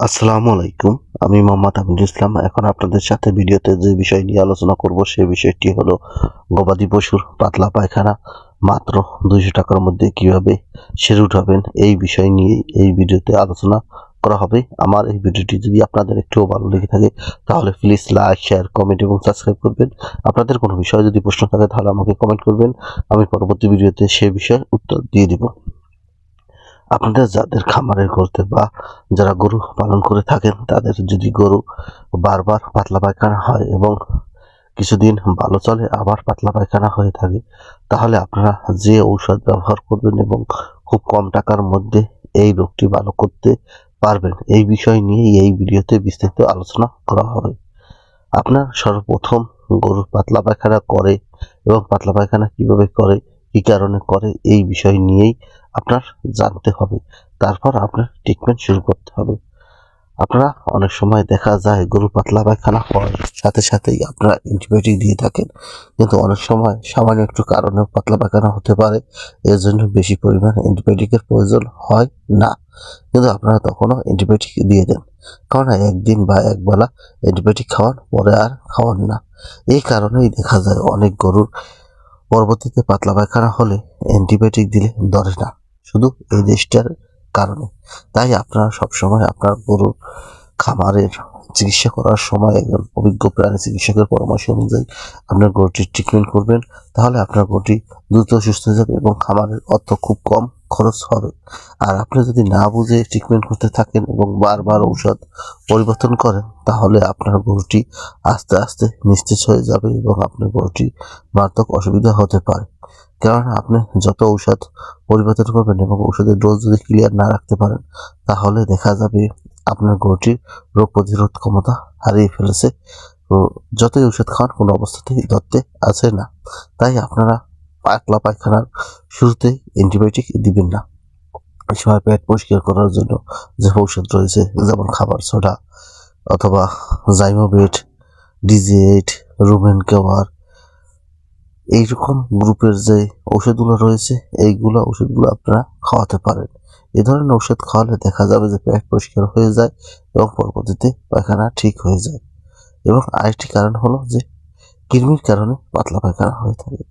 আসসালামু আলাইকুম। আমি মোহাম্মদ আমিনুল ইসলাম। এখন আপনাদের সাথে ভিডিওতে যে বিষয় নিয়ে আলোচনা করব সেই বিষয়টি হলো গবাদি পশুর পাতলা পায়খানা মাত্র 200 টাকার মধ্যে কিভাবে সেরে উঠাবেন, এই বিষয় নিয়ে এই ভিডিওতে আলোচনা করা হবে। আমার এই ভিডিওটি যদি আপনাদের একটুও ভালো লেগে থাকে তাহলে প্লিজ লাইক, শেয়ার, কমেন্ট এবং সাবস্ক্রাইব করবেন। আপনাদের কোনো বিষয়ে যদি প্রশ্ন থাকে তাহলে আমাকে কমেন্ট করবেন, আমি পরবর্তী ভিডিওতে সেই বিষয়ের উত্তর দিয়ে দিব। আপনাদের যাদের খামারের করতে বা যারা গরু পালন করে থাকেন তাদের যদি গরু বারবার পাতলা পায়খানা হয় এবং কিছুদিন ভালো চলে আবার পাতলা পায়খানা হয়ে থাকে, তাহলে আপনারা যে ঔষধ ব্যবহার করবেন এবং খুব কম টাকার মধ্যে এই রোগটি ভালো করতে পারবেন, এই বিষয় নিয়ে এই ভিডিওতে বিস্তারিত আলোচনা করা হবে। আপনার সর্বপ্রথম গরুর পাতলা পায়খানা করে এবং পাতলা পায়খানা কিভাবে করে, কি কারণে করে, এই বিষয় নিয়েই আপনার জানতে হবে। তারপর আপনার ট্রিটমেন্ট শুরু করতে হবে। আপনারা অনেক সময় দেখা যায় গরু পাতলা পায়খানা হওয়ার সাথে সাথেই আপনারা অ্যান্টিবায়োটিক দিয়ে থাকেন, কিন্তু অনেক সময় সামান্য একটু কারণেও পাতলা পায়খানা হতে পারে, এর জন্য বেশি পরিমাণ অ্যান্টিবায়োটিকের প্রয়োজন হয় না, কিন্তু আপনারা তখনও অ্যান্টিবায়োটিক দিয়ে দেন। কারণ একদিন বা একবেলা অ্যান্টিবায়োটিক খাওয়ান, পরে আর খাওয়ান না। এই কারণেই দেখা যায় অনেক গরুর পরবর্তীতে পাতলা পায়খানা হলে অ্যান্টিবায়োটিক দিলে ধরে না, শুধু এই জিনিসটার কারণে। তাই আপনারা সবসময় আপনার গরুর খামারের চিকিৎসা করার সময় একজন অভিজ্ঞ প্রাণী চিকিৎসকের পরামর্শ অনুযায়ী আপনার গরুটির ট্রিটমেন্ট করবেন। তাহলে আপনার গরুটি দ্রুত সুস্থ হয়ে যাবে এবং খামারের অর্থ খুব কম খরচ হবে। আর আপনি যদি না বুঝে ট্রিটমেন্ট করতে থাকেন এবং বারবার ঔষধ পরিবর্তন করেন, তাহলে আপনার গরুটি আস্তে আস্তে নিস্তেজ হয়ে যাবে এবং আপনার গরুটি মারাত্মক অসুবিধা হতে পারে। কেননা আপনি যত ঔষধ পরিবর্তন করবেন এবং ঔষধের ডোজ যদি ক্লিয়ার না রাখতে পারেন, তাহলে দেখা যাবে আপনার গরুটির রোগ প্রতিরোধ ক্ষমতা হারিয়ে ফেলেছে। তো যতই ঔষধ খান কোনো অবস্থাতেই ধরতে আছে না। তাই আপনারা পাতলা পায়খানার শুরুতেই অ্যান্টিবায়োটিক দিবেন না। এই সময় পেট পরিষ্কার করার জন্য যে ঔষধ রয়েছে, যেমন খাবার সোডা অথবা জাইমোবেট, ডিজিএইট, রুমেন কেওয়ার, এইরকম গ্রুপের যে ওষুধগুলো রয়েছে এইগুলো ওষুধগুলো আপনারা খাওয়াতে পারেন। এ ধরনের ওষুধ খাওয়ালে দেখা যাবে যে পেট পরিষ্কার হয়ে যায় এবং পরবর্তীতে পায়খানা ঠিক হয়ে যায়। এবং আরেকটি কারণ হলো যে কৃমির কারণে পাতলা পায়খানা হয়ে থাকে।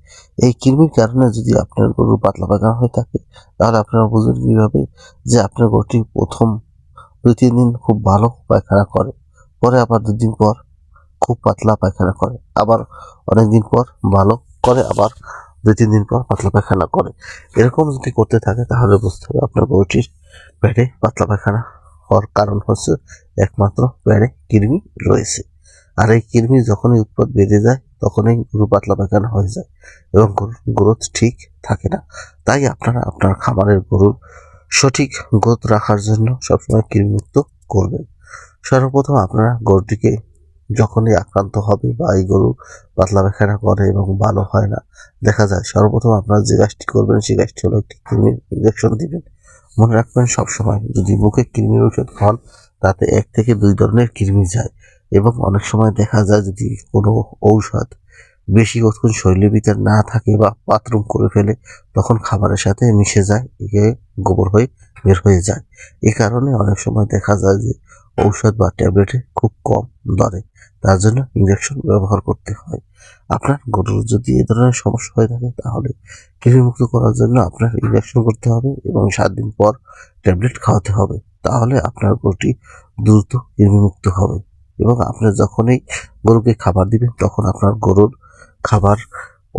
এই কৃমির কারণে যদি আপনার গরুর পাতলা পায়খানা হয়ে থাকে, তাহলে আপনারা বুঝবেন কিভাবে যে আপনার গরুটি প্রথম 2-3 দিন খুব ভালো পায়খানা করে, পরে আবার 2 দিন পর খুব পাতলা পায়খানা করে, আবার অনেকদিন পর ভালো করে, আবার 2-3 দিন পর পাতলা পায়খানা করে। এরকম যদি করতে থাকে তাহলে বুঝতে হবে আপনার গরুটির পেটে পাতলা পায়খানা হওয়ার কারণ হচ্ছে একমাত্র পেটে কৃমি রয়েছে। আর এই কৃমি যখনই উৎপাদ বেড়ে যায় তখনই গরু পাতলা পায়খানা হয়ে যায় এবং গরুর গ্রোথ ঠিক থাকে না। তাই আপনারা আপনার খামারের গরুর সঠিক গ্রোথ রাখার জন্য সবসময় কৃমিমুক্ত করবেন। সর্বপ্রথম আপনারা গরুটিকে যখনই আক্রান্ত হবে বা এই গরু পাতলা পায়খানা করে এবং ভালো হয় না, দেখা যায় সর্বপ্রথম আপনারা যে কাজটি করবেন সেই কাজটি হলো একটি কৃমির ইঞ্জেকশন দিবেন। মনে রাখবেন সবসময় যদি মুখে কৃমির ওষুধ খান, তাতে 1 থেকে 2 ধরনের কৃমি যায় এবং অনেক সময় দেখা যায় যদি কোনো ঔষধ বেশি কতক্ষণ শরীরের ভিতর না থাকে বা বাথরুম করে ফেলে, তখন খাবারের সাথে মিশে যায়, একে গোবর হয়ে বের হয়ে যায়। এ কারণে অনেক সময় দেখা যায় যে ঔষধ বা ট্যাবলেটে খুব কম ধরে, তার জন্য ইঞ্জেকশন ব্যবহার করতে হয়। আপনার গরুর যদি এ ধরনের সমস্যা হয়ে থাকে তাহলে কৃমিমুক্ত করার জন্য আপনার ইঞ্জেকশন করতে হবে এবং 7 দিন পর ট্যাবলেট খাওয়াতে হবে। তাহলে আপনার গরুটি দ্রুত কৃমিমুক্ত হবে। এবং আপনি যখনই গরুকে খাবার দিবেন তখন আপনার গরুর খাবার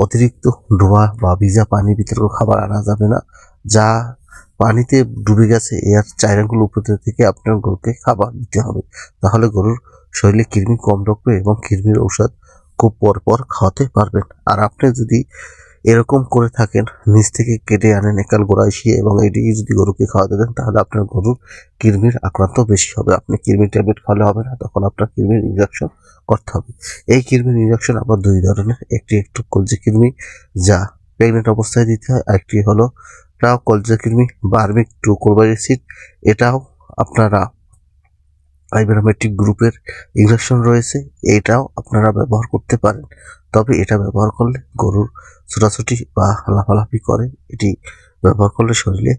অতিরিক্ত ধোয়া বা ভিজা পানির ভিতরে খাবার আনা যাবে না। যা পানিতে ডুবে গেছে এর 4 আঙ্গুল উপর থেকে আপনার গরুকে খাবার দিতে হবে। তাহলে গরুর শরীরে কৃমি কম ঢুকবে এবং কৃমির ঔষধ খুব পর খাওয়াতে পারবেন। আর আপনি যদি এরকম করে থাকেন, নিচ থেকে কেটে আনেন একাল গোড়াইশিয়ে এবং এটিকে যদি গরুকে খাওয়াতে দেন, তাহলে আপনার গরুর কৃমির আক্রান্ত বেশি হবে। আপনি কৃমির ট্যাবলেট খাওয়ালে হবে না, তখন আপনার কৃমির ইঞ্জেকশন করতে হবে। এই কৃমির ইঞ্জেকশন আবার 2 ধরনের, একটি একটু কলজি কৃমি যা প্রেগনেন্ট অবস্থায় দিতে হয়, আরেকটি হলো কলজি কৃমি বার্মিক ট্রুকোবাইসিড, এটাও আপনারা আইভারমেকটিন গ্রুপের ইঞ্জেকশন রয়েছে, এটাও আপনারা ব্যবহার করতে পারেন। তবে এটা ব্যবহার করলে গরুর ছোটাছুটি বা লাফালাফি করে, এটি ব্যবহার করলে শরীরে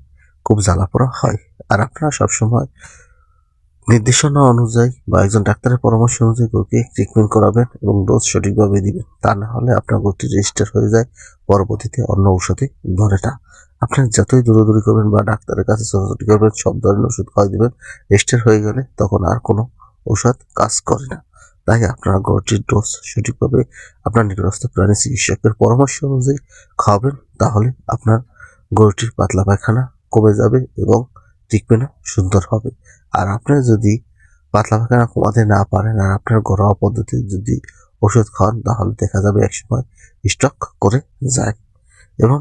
খুব জ্বালাপোড়া হয়। আর আপনারা সবসময় নির্দেশনা অনুযায়ী বা একজন ডাক্তারের পরামর্শ অনুযায়ী গরুকে ট্রিটমেন্ট করাবেন এবং ডোজ সঠিকভাবে দিবেন। তা না হলে আপনার গরুটি রেজিস্টার হয়ে যায়, পরবর্তীতে অন্য ঔষধে ধরে না। আপনি যতই দৌড়াদৌড়ি করবেন বা ডাক্তারের কাছে ছোটাছুটি করবেন, সব ধরনের ওষুধ খাওয়াই দিবেন, রেজিস্টার হয়ে গেলে তখন আর কোনো ঔষধ কাজ করে না। তাই আপনার গরুটির ডোজ সঠিকভাবে আপনার নিকটস্থ প্রাণী চিকিৎসকের পরামর্শ অনুযায়ী খাওয়াবেন, তাহলে আপনার গরুটির পাতলা পায়খানা কমে যাবে এবং ট্রিটমেন্টও সুন্দর হবে। আর আপনি যদি পাতলা পায়খানা কমাতে না পারেন আর আপনার ঘরোয়া পদ্ধতিতে যদি ওষুধ খান, তাহলে দেখা যাবে একসময় স্ট্রোক করে যায় এবং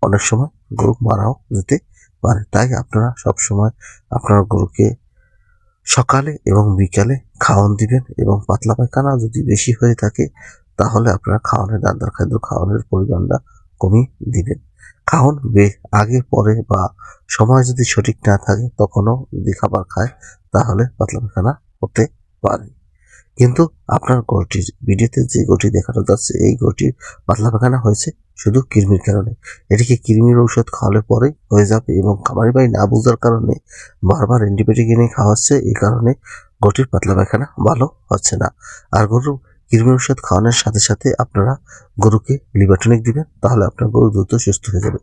অনেক সময় গরু মারাও যেতে পারে। তাই আপনারা সবসময় আপনার গরুকে সকালে এবং বিকালে খাওয়ান দিবেন এবং পাতলা পায়খানা যদি বেশি হয়ে থাকে, তাহলে আপনারা দানাদার খাদ্য খাওয়ানোর পরিমাণটা কমিয়ে দিবেন। খাওয়ান আগে পরে বা সময় যদি সঠিক না থাকে, তখনও যদি খাবার খায়, তাহলে পাতলা পায়খানা হতে পারে। কিন্তু আপনার গরুটির ভিডিওতে যে গরুটি দেখানো যাচ্ছে, এই গরুটির পাতলা পায়খানা হয়েছে শুধু কৃমির কারণে। এটিকে কৃমির ঔষধ খাওয়ালে পরে হয়ে যাবে এবং খামারি ভাই না বোঝার কারণে বারবার অ্যান্টিবায়োটিক এনে খাওয়াচ্ছে, এই কারণে গরুটির পাতলা পায়খানা ভালো হচ্ছে না। আর গরুর কৃমির ঔষধ খাওয়ানোর সাথে সাথে আপনারা গরুকে লিভার টনিক দিবেন, তাহলে আপনার গরু দ্রুত সুস্থ হয়ে যাবে।